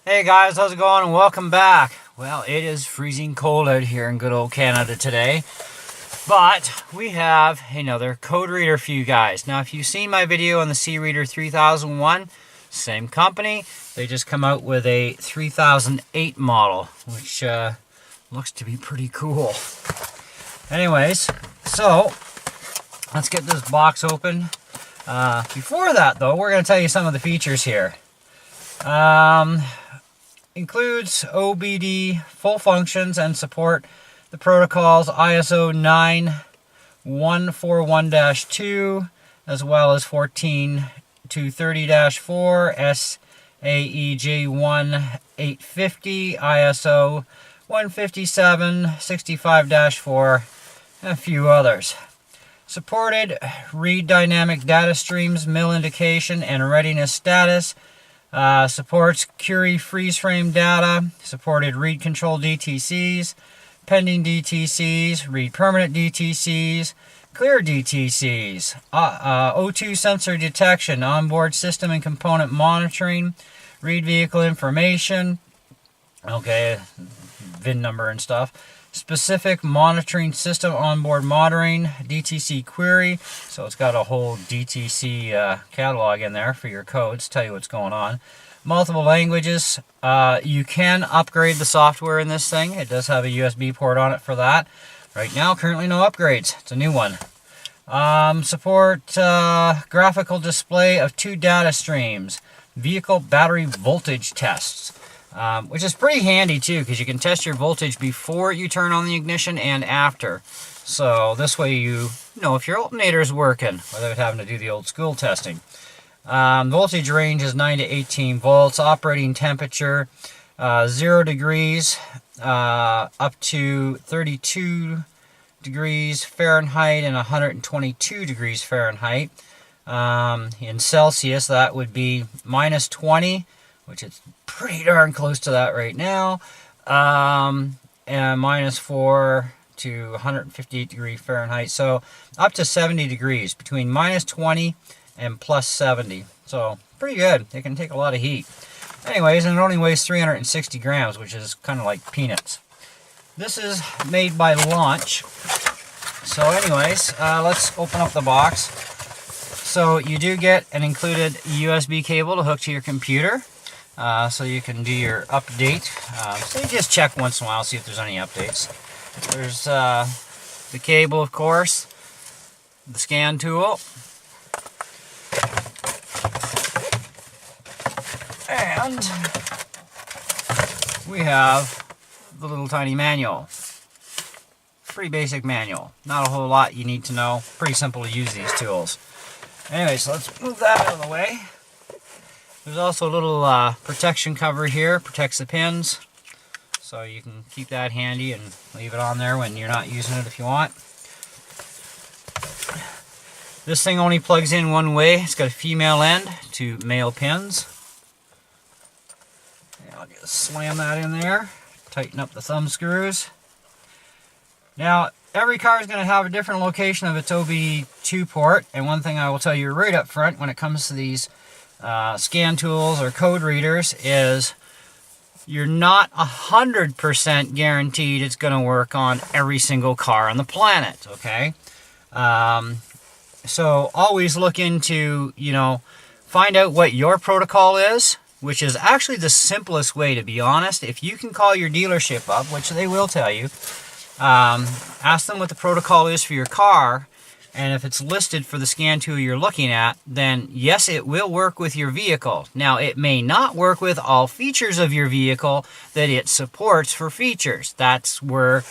Hey guys, how's it going and welcome back. Well, it is freezing cold out here in good old Canada today, but we have another code reader for you guys. Now, if you've seen my video on the C-Reader 3001, same company, they just come out with a 3008 model, which looks to be pretty cool. Anyways, so let's get this box open. Before that though, we're going to tell you some of the features here. Includes OBD full functions and support the protocols ISO 9141-2 as well as 14230-4, SAEJ1 850, ISO 15765-4, and a few others. Supported read dynamic data streams, mill indication, and readiness status. Supports query freeze frame data, supported read control DTCs, pending DTCs, read permanent DTCs, clear DTCs, O2 sensor detection, onboard system and component monitoring, read vehicle information, okay, VIN number and stuff, specific monitoring system onboard monitoring, DTC query, so it's got a whole DTC catalog in there for your codes, tell you what's going on. Multiple languages. You can upgrade the software in this thing. It does have a USB port on it for that. Right now, currently no upgrades. It's a new one. Support graphical display of 2 data streams. Vehicle battery voltage tests. Which is pretty handy too, because you can test your voltage before you turn on the ignition and after. So this way you know if your alternator is working without having to do the old school testing. Voltage range is 9 to 18 volts. Operating temperature 0 degrees up to 32 degrees Fahrenheit and 122 degrees Fahrenheit. In Celsius that would be minus 20, which is pretty darn close to that right now, and minus 4 to 158 degrees Fahrenheit, so up to 70 degrees, between minus 20 and plus 70, so pretty good. It can take a lot of heat. Anyways, and it only weighs 360 grams, which is kind of like peanuts. This is made by Launch. So anyways, let's open up the box. So you do get an included USB cable to hook to your computer. So you can do your update. So you just check once in a while, see if there's any updates. There's the cable, of course, the scan tool, and we have the little tiny manual. Pretty basic manual. Not a whole lot you need to know. Pretty simple to use these tools. Anyway, so let's move that out of the way. There's also a little protection cover here, protects the pins, so you can keep that handy and leave it on there when you're not using it if you want. This thing only plugs in one way. It's got a female end to male pins. And I'll just slam that in there, tighten up the thumb screws. Now, every car is going to have a different location of its OBD2 port, and one thing I will tell you right up front when it comes to these scan tools or code readers is you're not 100% guaranteed it's going to work on every single car on the planet, okay? So always look into, find out what your protocol is, which is actually the simplest way, to be honest. If you can call your dealership up, which they will tell you, ask them what the protocol is for your car, and if it's listed for the scan tool you're looking at, then yes, it will work with your vehicle. Now, it may not work with all features of your vehicle that it supports for features. That's where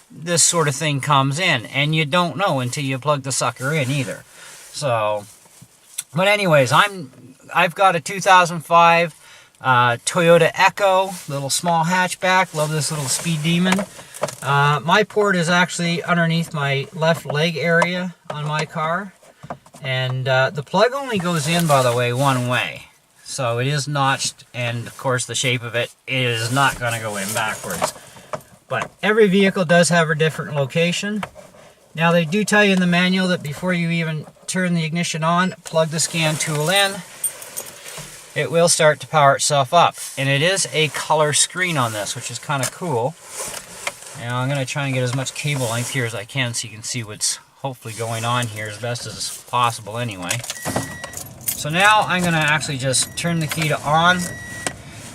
this sort of thing comes in, and you don't know until you plug the sucker in either. So, but anyways, I've got a 2005 Toyota Echo, little small hatchback. Love this little speed demon. My port is actually underneath my left leg area on my car, and the plug only goes in, by the way, one way, so it is notched, and of course the shape of it is not going to go in backwards. But every vehicle does have a different location. Now, they do tell you in the manual that before you even turn the ignition on, plug the scan tool in. it will start to power itself up. And it is a color screen on this, which is kind of cool. Now I'm going to try and get as much cable length here as I can so you can see what's hopefully going on here as best as possible anyway. So now I'm going to actually just turn the key to on.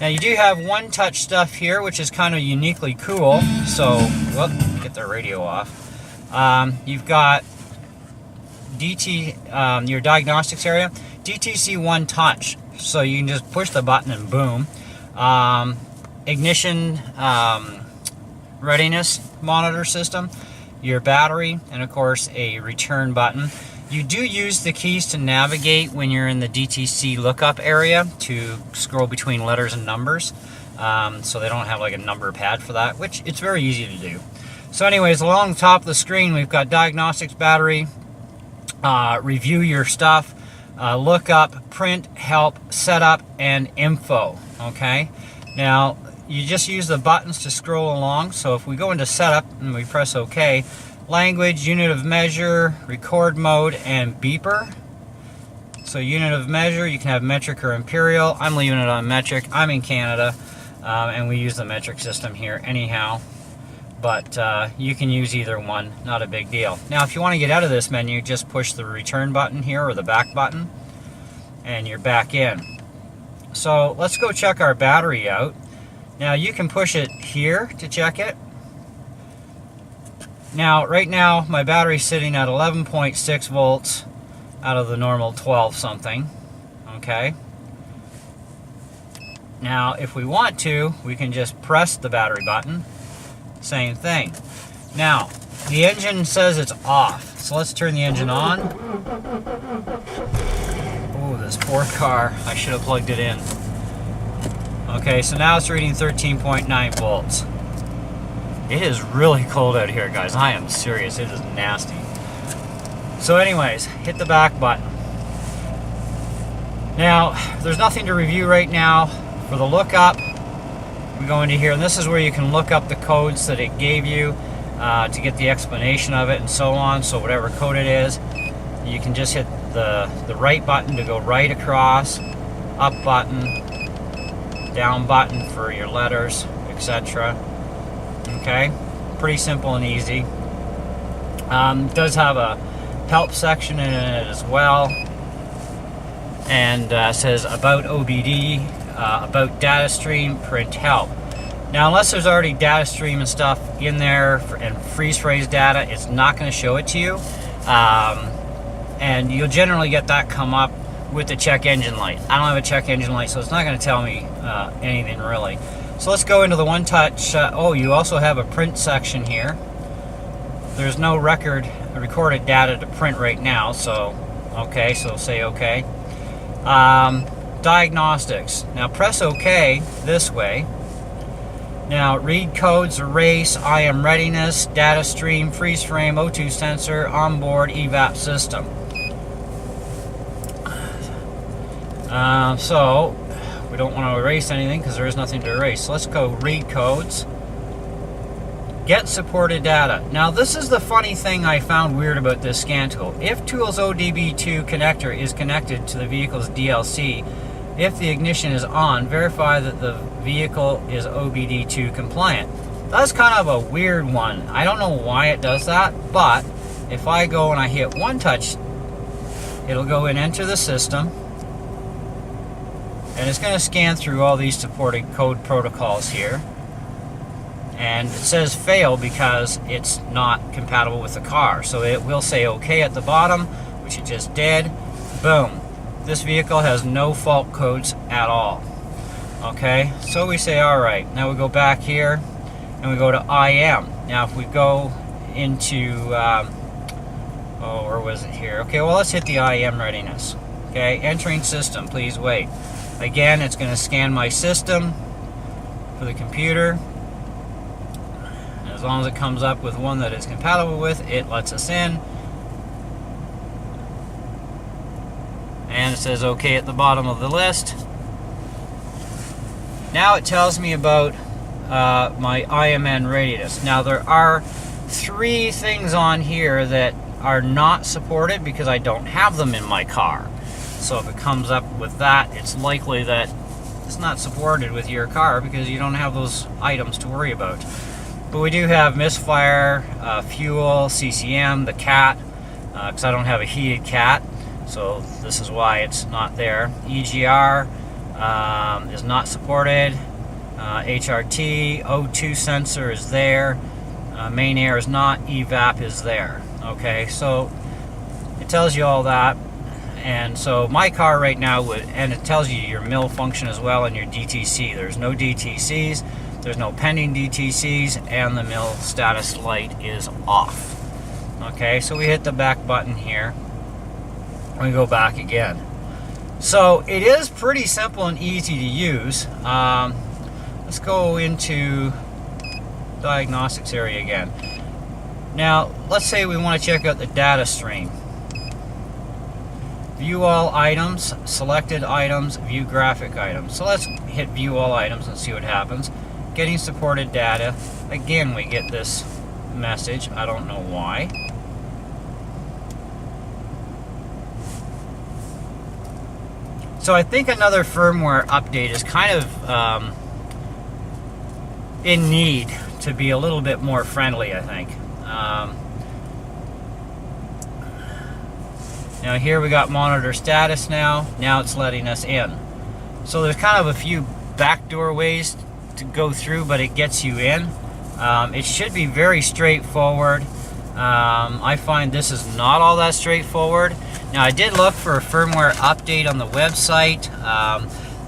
Now you do have one touch stuff here, which is kind of uniquely cool. So, whoop, get the radio off. You've got your diagnostics area, DTC one touch. So you can just push the button and boom. Ignition readiness monitor system, your battery, and of course a return button. You do use the keys to navigate when you're in the DTC lookup area to scroll between letters and numbers. So they don't have like a number pad for that, which it's very easy to do. So anyways, along the top of the screen, we've got diagnostics, battery, review your stuff, lookup, print, help, setup, and info. Okay. Now you just use the buttons to scroll along. So if we go into setup and we press OK, language, unit of measure, record mode, and beeper. So unit of measure, you can have metric or imperial. I'm leaving it on metric. I'm in Canada, and we use the metric system here anyhow. But you can use either one, not a big deal. Now if you want to get out of this menu, just push the return button here or the back button, and you're back in. So let's go check our battery out. Now you can push it here to check it. Now, right now, my battery's sitting at 11.6 volts out of the normal 12 something, okay? Now, if we want to, we can just press the battery button, same thing. Now, the engine says it's off, so let's turn the engine on. Oh, this poor car, I should have plugged it in. Okay, so now it's reading 13.9 volts. It is really cold out here, guys. I am serious. It is nasty. So anyways, hit the back button. Now, there's nothing to review right now. For the lookup, we go into here, and this is where you can look up the codes that it gave you to get the explanation of it and so on. So whatever code it is, you can just hit the right button to go right across, up button, down button for your letters, etc. Okay, pretty simple and easy. It does have a help section in it as well, and says about OBD, about data stream, print help. Now, unless there's already data stream and stuff in there and freeze phrase data, it's not going to show it to you, and you'll generally get that come up with the check engine light. I don't have a check engine light, so it's not going to tell me anything really. So let's go into the one touch. Oh, you also have a print section here. There's no recorded data to print right now, so okay, so say okay. Diagnostics. Now press OK this way. Now read codes, erase, IM readiness, data stream, freeze frame, O2 sensor, onboard, evap system. So we don't want to erase anything because there is nothing to erase. So let's go read codes. Get supported data. Now this is the funny thing I found weird about this scan tool. If Tool's ODB2 connector is connected to the vehicle's DLC, if the ignition is on, verify that the vehicle is OBD2 compliant. That's kind of a weird one. I don't know why it does that, but if I go and I hit one touch, it'll go and enter the system. And it's going to scan through all these supported code protocols here. And it says fail because it's not compatible with the car. So it will say OK at the bottom, which it just did. Boom. This vehicle has no fault codes at all. Okay, so we say alright. Now we go back here and we go to IM. Now if we go into, where was it here? Okay, well let's hit the IM readiness. Okay, entering system, please wait. Again, it's going to scan my system for the computer. As long as it comes up with one that it's compatible with, it lets us in. And it says OK at the bottom of the list. Now it tells me about my IMN readiness. Now there are 3 things on here that are not supported because I don't have them in my car. So if it comes up with that, it's likely that it's not supported with your car because you don't have those items to worry about. But we do have misfire, fuel, CCM, the cat, because I don't have a heated cat, so this is why it's not there. EGR is not supported. HRT, O2 sensor is there. Main air is not. EVAP is there. Okay, so it tells you all that. And so my car right now would, and it tells you your mill function as well and your DTC. There's no DTCs, there's no pending DTCs, and the mill status light is off. Okay, so we hit the back button here. We go back again. So it is pretty simple and easy to use. Let's go into Diagnostics area again. Now, let's say we want to check out the data stream. View all items, selected items, view graphic items. So let's hit view all items and see what happens. Getting supported data. Again, we get this message. I don't know why. So I think another firmware update is kind of in need to be a little bit more friendly, I think. Now here we got monitor status now. Now it's letting us in. So there's kind of a few backdoor ways to go through, but it gets you in. It should be very straightforward. I find this is not all that straightforward. Now I did look for a firmware update on the website.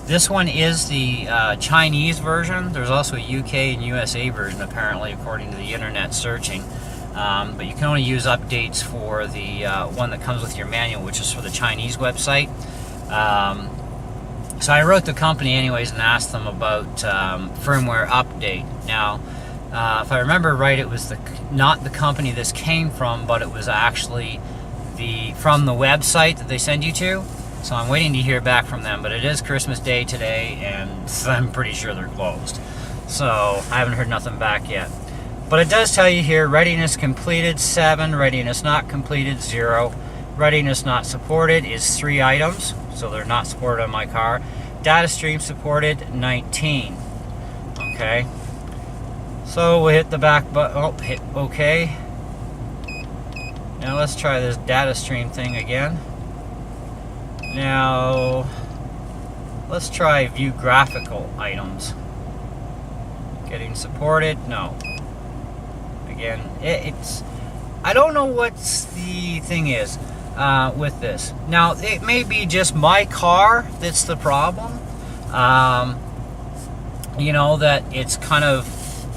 This one is the Chinese version. There's also a UK and USA version apparently, according to the internet searching. But you can only use updates for the one that comes with your manual, which is for the Chinese website. So I wrote the company anyways and asked them about firmware update. Now, if I remember right, it was not the company this came from, but it was actually from the website that they send you to. So I'm waiting to hear back from them, but it is Christmas Day today, and I'm pretty sure they're closed. So I haven't heard nothing back yet. But it does tell you here, readiness completed 7, readiness not completed 0, readiness not supported is 3 items, so they're not supported on my car. Data stream supported 19. Okay. So we'll hit the back button. Oh, hit OK. Now let's try this data stream thing again. Now let's try view graphical items. Getting supported? No. Again, it's I don't know what the thing is with this. Now it may be just my car that's the problem. You know, that it's kind of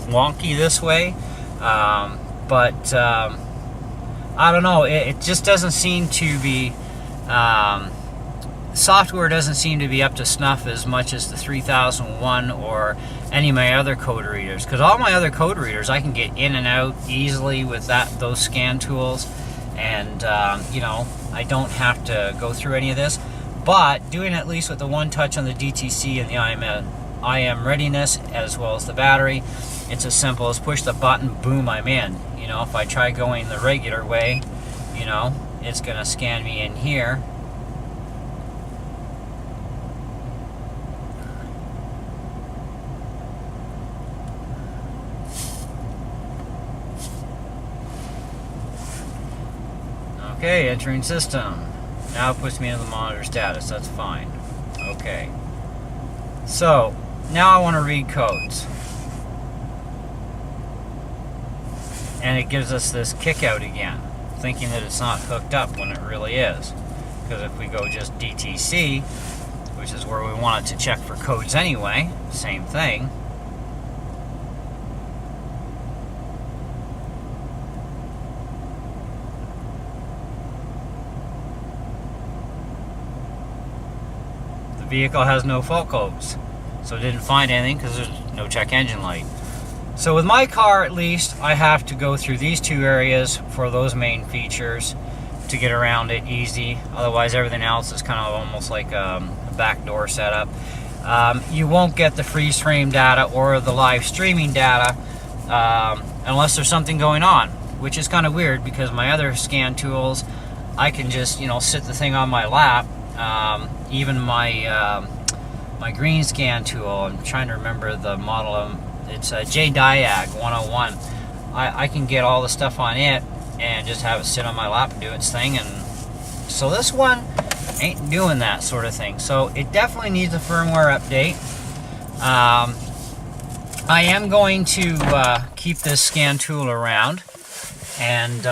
wonky this way, but I don't know, it just doesn't seem to be software doesn't seem to be up to snuff as much as the 3001 or any of my other code readers, because all my other code readers I can get in and out easily with those scan tools, and you know, I don't have to go through any of this. But doing at least with the one touch on the DTC and the IM readiness as well as the battery, it's as simple as push the button, boom, I'm in. You know, if I try going the regular way, you know, it's gonna scan me in here. Okay, entering system. Now it puts me into the monitor status. That's fine. Okay. So, now I want to read codes. And it gives us this kick out again, thinking that it's not hooked up when it really is. Because if we go just DTC, which is where we want it to check for codes anyway, same thing. Vehicle has no fault codes, so it didn't find anything because there's no check engine light. So with my car, at least, I have to go through these 2 areas for those main features to get around it easy. Otherwise, everything else is kind of almost like a backdoor setup. You won't get the freeze frame data or the live streaming data unless there's something going on, which is kind of weird because my other scan tools, I can just, you know, sit the thing on my lap Even my my green scan tool, I'm trying to remember the model, it's a Diag 101. I can get all the stuff on it and just have it sit on my lap and do its thing. And so this one ain't doing that sort of thing. So it definitely needs a firmware update. I am going to keep this scan tool around, and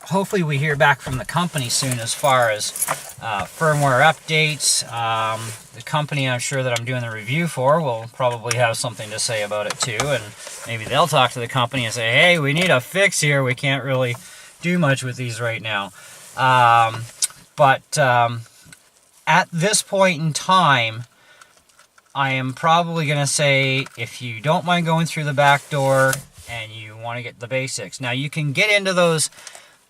hopefully we hear back from the company soon as far as firmware updates. The company I'm sure that I'm doing the review for will probably have something to say about it too, and maybe they'll talk to the company and say, hey, we need a fix here. We can't really do much with these right now. But at this point in time, I am probably going to say, if you don't mind going through the back door and you want to get the basics. Now, you can get into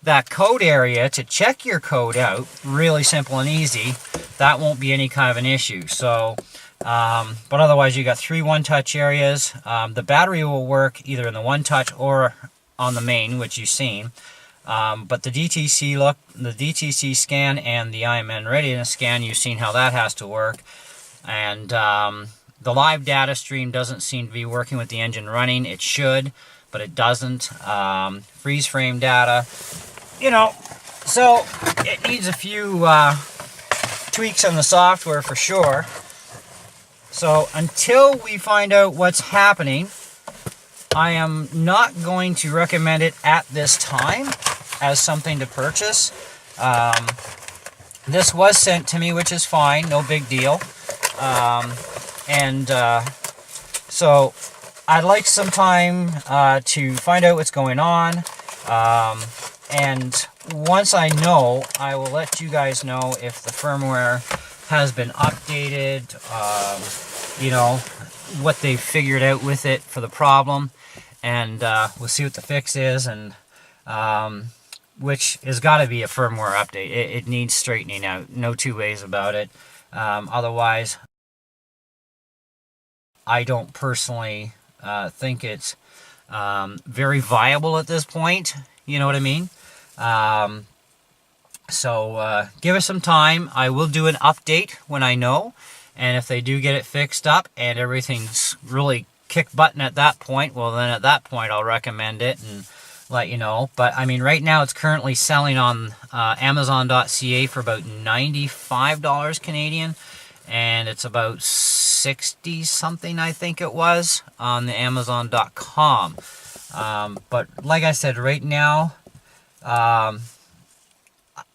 that code area to check your code out, really simple and easy. That won't be any kind of an issue. So, but otherwise, you got 3 one-touch areas. The battery will work either in the one-touch or on the main, which you've seen. But the DTC scan and the IMN readiness scan, you've seen how that has to work. And the live data stream doesn't seem to be working with the engine running. It should, but it doesn't. Freeze frame data, so it needs a few tweaks on the software for sure. So until we find out what's happening, I am not going to recommend it at this time as something to purchase. This was sent to me, which is fine, no big deal. So I'd like some time to find out what's going on. And once I know, I will let you guys know if the firmware has been updated, what they've figured out with it for the problem. And we'll see what the fix is, and which has got to be a firmware update. It needs straightening out, no two ways about it. Otherwise, I don't personally think it's very viable at this point. You know what I mean? So give us some time. I will do an update when I know. And if they do get it fixed up and everything's really kick button at that point, well, then at that point I'll recommend it and let you know. But I mean, right now it's currently selling on Amazon.ca for about $95 Canadian, and it's about 60 something, I think it was, on the Amazon.com. But like I said, right now,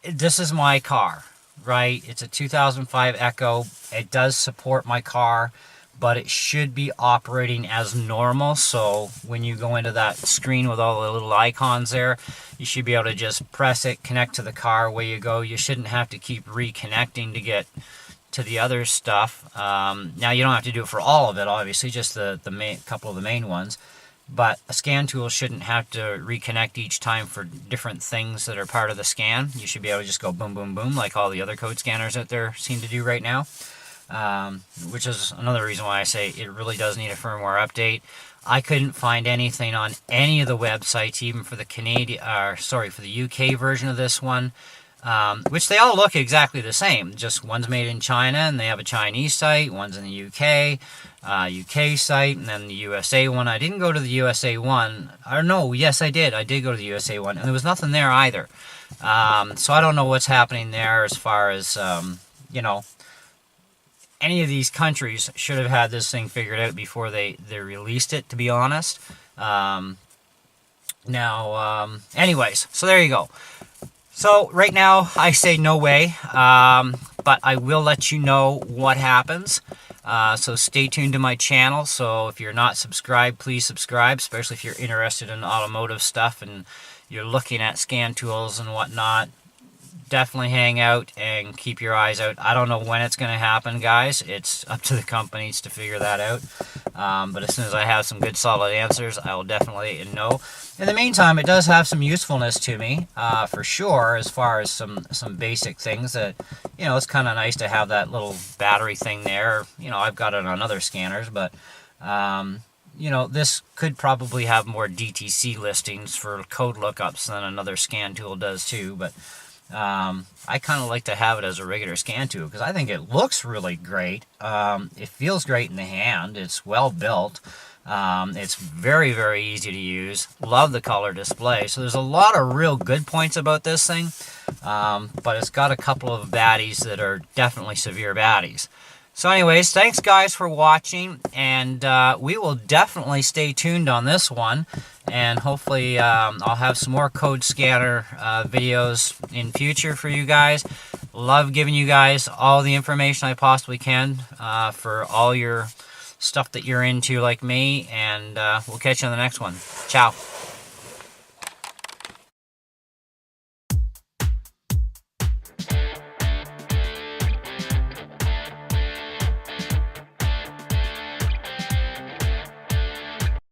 this is my car, right? It's a 2005 Echo. It does support my car, but it should be operating as normal. So when you go into that screen with all the little icons there, you should be able to just press it, connect to the car, away you go. You shouldn't have to keep reconnecting to get to the other stuff. Now you don't have to do it for all of it, obviously, just the main couple of the main ones. But a scan tool shouldn't have to reconnect each time for different things that are part of the scan. You should be able to just go boom, boom, boom, like all the other code scanners out there seem to do right now. Which is another reason why I say it really does need a firmware update. I couldn't find anything on any of the websites, even for the for the UK version of this one, which they all look exactly the same. Just one's made in China and they have a Chinese site, one's in the UK site, and then the USA one. I didn't go to the USA one. Or no, yes I did. I did go to the USA one, and there was nothing there either. So I don't know what's happening there as far as, any of these countries should have had this thing figured out before they released it, to be honest. Anyways, so there you go. So right now I say no way, but I will let you know what happens. So stay tuned to my channel. So if you're not subscribed, please subscribe, especially if you're interested in automotive stuff and you're looking at scan tools and whatnot. Definitely hang out and keep your eyes out. I don't know when it's going to happen, guys. It's up to the companies to figure that out. But as soon as I have some good solid answers, I will definitely know. In the meantime, it does have some usefulness to me, for sure, as far as some basic things that, it's kind of nice to have that little battery thing there. I've got it on other scanners, but, this could probably have more DTC listings for code lookups than another scan tool does too, but I kind of like to have it as a regular scan tool because I think it looks really great. It feels great in the hand. It's well built. It's very, very easy to use. Love the color display. So there's a lot of real good points about this thing, but it's got a couple of baddies that are definitely severe baddies. So anyways, thanks guys for watching, and we will definitely stay tuned on this one, and hopefully I'll have some more code scanner videos in future for you guys. Love giving you guys all the information I possibly can for all your stuff that you're into like me, and we'll catch you on the next one. Ciao.